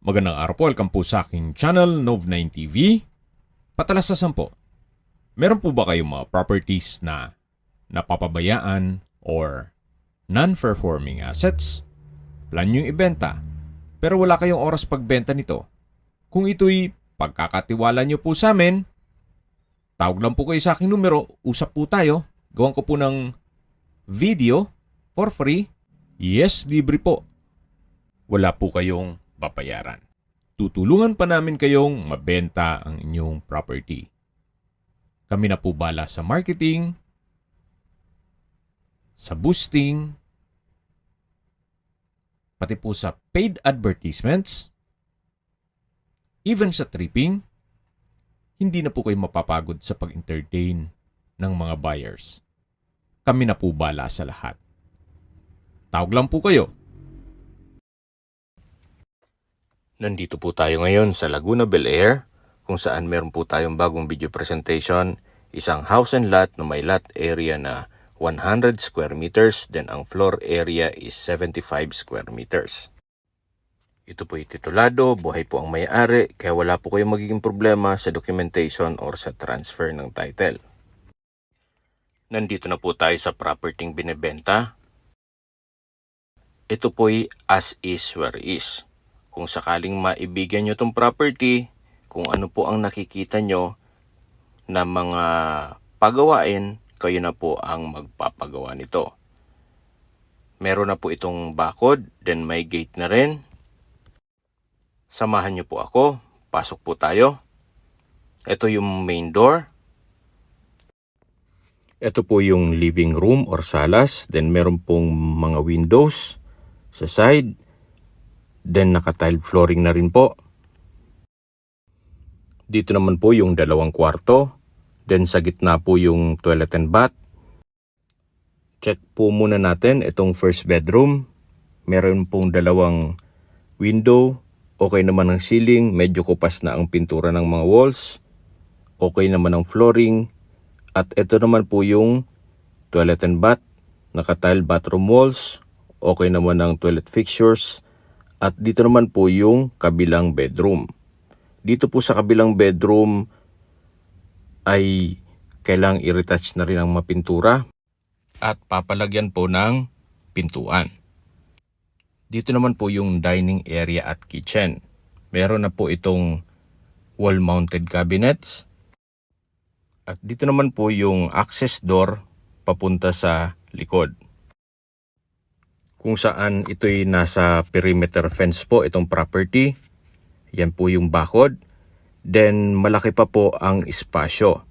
Magandang araw po, welcome po sa aking channel, Nov9 TV. Patalasasan po, meron po ba kayong mga properties na napapabayaan or non-performing assets? Plan nyo ibenta, pero wala kayong oras pagbenta nito. Kung ito'y pagkakatiwala nyo po sa amin, tawag lang po kayo sa aking numero, usap po tayo, gawan ko po ng video for free. Yes, libre po. Wala po kayong babayaran. Tutulungan pa namin kayong mabenta ang inyong property. Kami na po bala sa marketing, sa boosting, pati po sa paid advertisements, even sa tripping. Hindi na po kayo mapapagod sa pag-entertain ng mga buyers. Kami na po bala sa lahat. Tawag lang po kayo. Nandito po tayo ngayon sa Laguna, Bel Air, kung saan meron po tayong bagong video presentation, isang house and lot na may lot area na 100 square meters, then ang floor area is 75 square meters. Ito po titulado, buhay po ang may-ari, kaya wala po kayong magiging problema sa documentation or sa transfer ng title. Nandito na po tayo sa property binebenta. Ito po'y as is where is. Kung sakaling maibigyan nyo itong property, kung ano po ang nakikita nyo na mga pagawain, kayo na po ang magpapagawa nito. Meron na po itong bakod, then may gate na rin. Samahan nyo po ako, pasok po tayo. Ito yung main door. Ito po yung living room or salas, then meron pong mga windows sa side. Then naka-tile flooring na rin po. Dito naman po yung dalawang kwarto. Then sa gitna po yung toilet and bath. Check po muna natin itong first bedroom. Meron pong dalawang window. Okay naman ang ceiling. Medyo kupas na ang pintura ng mga walls. Okay naman ang flooring. At ito naman po yung toilet and bath. Naka-tile bathroom walls. Okay naman ang toilet fixtures. At dito naman po yung kabilang bedroom. Dito po sa kabilang bedroom ay kailangang i-retouch na rin ang mapintura at papalagyan po ng pintuan. Dito naman po yung dining area at kitchen. Meron na po itong wall-mounted cabinets. At dito naman po yung access door papunta sa likod. Kung saan ito'y nasa perimeter fence po itong property. Yan po yung bakod. Then malaki pa po ang espasyo.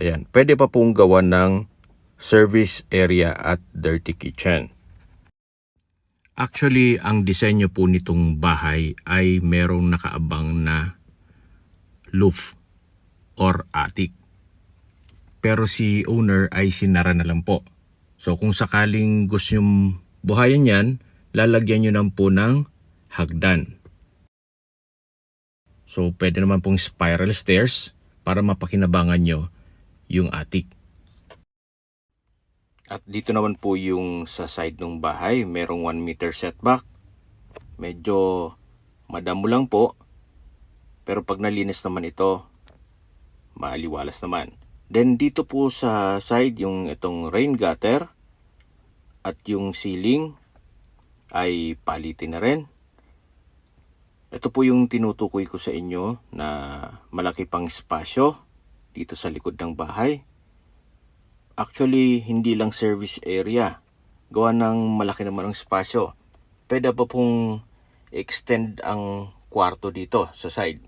Ayan, pwede pa pong gawa ng service area at dirty kitchen. Actually, ang disenyo po nitong bahay ay merong nakaabang na roof or attic. Pero si owner ay sinara na lang po. So kung sakaling gusto nyo buhayan yan, lalagyan nyo lang po ng hagdan. So pwede naman pong spiral stairs para mapakinabangan nyo yung attic. At dito naman po yung sa side ng bahay, merong 1 meter setback. Medyo madamo lang po. Pero pag nalinis naman ito, maaliwalas naman. Then dito po sa side yung itong rain gutter at yung ceiling ay palitin na rin. Ito po yung tinutukoy ko sa inyo na malaki pang espasyo dito sa likod ng bahay. Actually, hindi lang service area. Gawa ng malaki naman ang espasyo. Pwede pa pong extend ang kwarto dito sa side.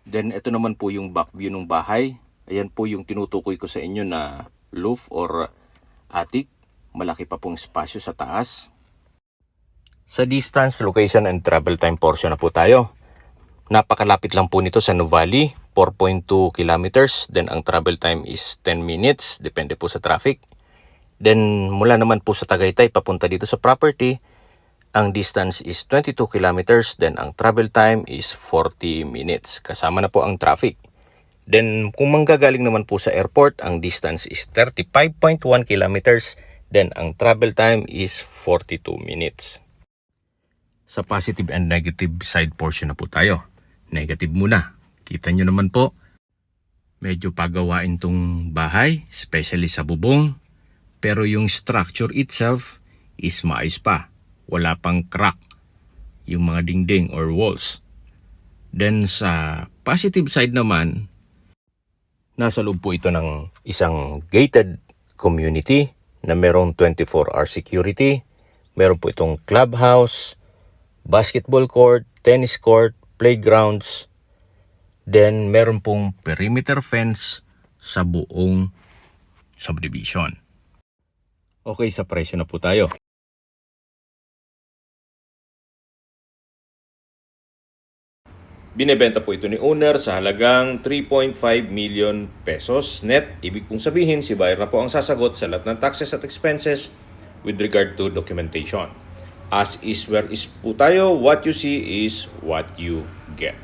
Then ito naman po yung back view ng bahay. Ayan po yung tinutukoy ko sa inyo na roof or attic. Malaki pa pong espasyo sa taas. Sa distance, location and travel time portion na po tayo. Napakalapit lang po nito sa Nuvali, 4.2 kilometers. Then ang travel time is 10 minutes. Depende po sa traffic. Then mula naman po sa Tagaytay papunta dito sa property, ang distance is 22 kilometers. Then ang travel time is 40 minutes. Kasama na po ang traffic. Then kung manggagaling naman po sa airport, ang distance is 35.1 kilometers. Then ang travel time is 42 minutes. Sa positive and negative side portion na po tayo. Negative muna. Kita nyo naman po, medyo pagawain tong bahay, especially sa bubong. Pero yung structure itself is maayos pa. Wala pang crack yung mga dingding or walls. Then sa positive side naman, nasa loob po ito ng isang gated community na merong 24-hour security. Meron po itong clubhouse, basketball court, tennis court, playgrounds. Then meron pong perimeter fence sa buong subdivision. Okay, sa presyo na po tayo. Binebenta po ito ni owner sa halagang 3.5 million pesos net. Ibig pong sabihin, si buyer na po ang sasagot sa lahat ng taxes at expenses with regard to documentation. As is where is po tayo, what you see is what you get.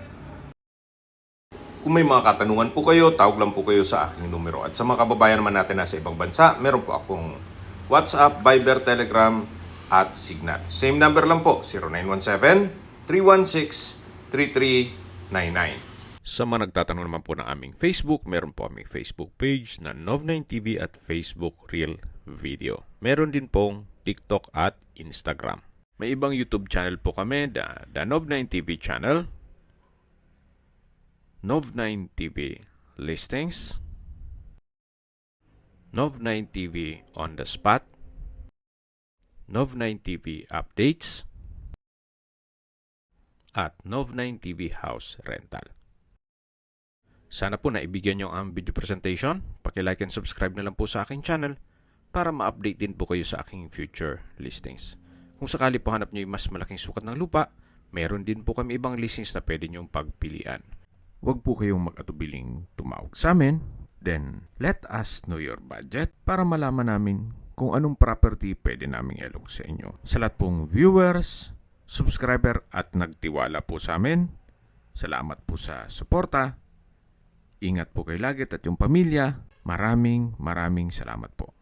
Kung may mga katanungan po kayo, tawag lang po kayo sa aking numero. At sa mga kababayan naman natin nasa ibang bansa, meron po akong WhatsApp, Viber, Telegram at Signal. Same number lang po, 0917-316-3399. Sa mga nagtatanong naman po ng aming Facebook, meron po aming Facebook page na Nov9TV at Facebook Real Video. Meron din pong TikTok at Instagram. May ibang YouTube channel po kami, the Nov9TV channel, Nov9TV Listings, Nov9TV On The Spot, Nov9TV Updates, at Nov9TV House Rental. Sana po naibigyan nyo ang video presentation. Paki-like and subscribe na lang po sa aking channel para ma-update din po kayo sa aking future listings. Kung sakali po hanap nyo yung mas malaking sukat ng lupa, meron din po kami ibang listings na pwede nyong pagpilian. Huwag po kayong mag-atubiling tumawag sa amin. Then, let us know your budget para malaman namin kung anong property pwede naming ilog sa inyo. Sa lahat pong viewers, subscriber at nagtiwala po sa amin, salamat po sa suporta. Ingat po kayo lagi at yung pamilya. Maraming salamat po.